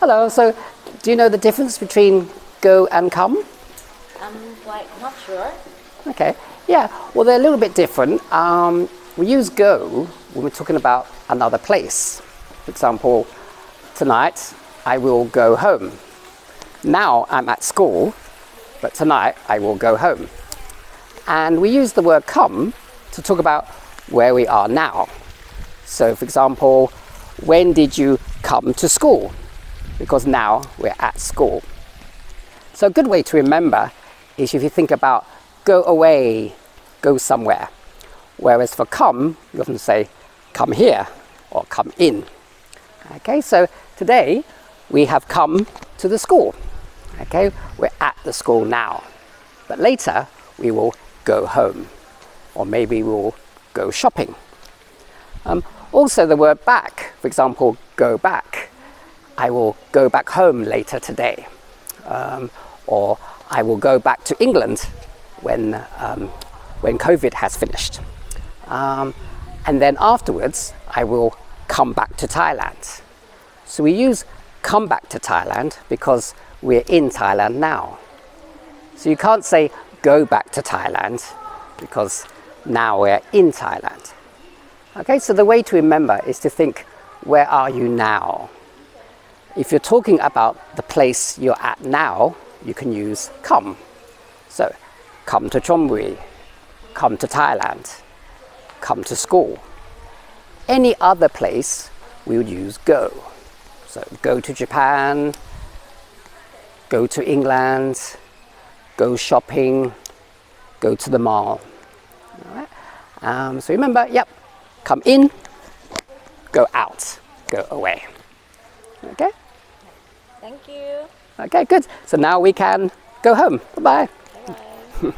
Hello. So, do you know the difference between go and come? I'm like not sure. Okay. Yeah. Well, they're a little bit different. We use go when we're talking about another place. For example, tonight I will go home. Now I'm at school, but tonight I will go home. And we use the word come to talk about where we are now. So, for example, when did you come to school? Because now we're at school. So a good way to remember is if you think about go away, go somewhere. Whereas for come, you often say come here or come in. Okay, so today we have come to the school. Okay, we're at the school now. But later we will go home, or maybe we'll go shopping. Also the word back, for example, go back. I will go back home later today. Or I will go back to England when COVID has finished. And then afterwards, I will come back to Thailand. So we use come back to Thailand because we're in Thailand now. So you can't say go back to Thailand because now we're in Thailand. Okay, so the way to remember is to think, where are you now? If you're talking about the place you're at now, you can use come. So, come to Chonburi, come to Thailand, come to school. Any other place, we would use go. So, go to Japan, go to England, go shopping, go to the mall. All right? So remember, yep, come in, go out, go away. Okay? Thank you. Okay, good. So now we can go home. Bye-bye. Bye.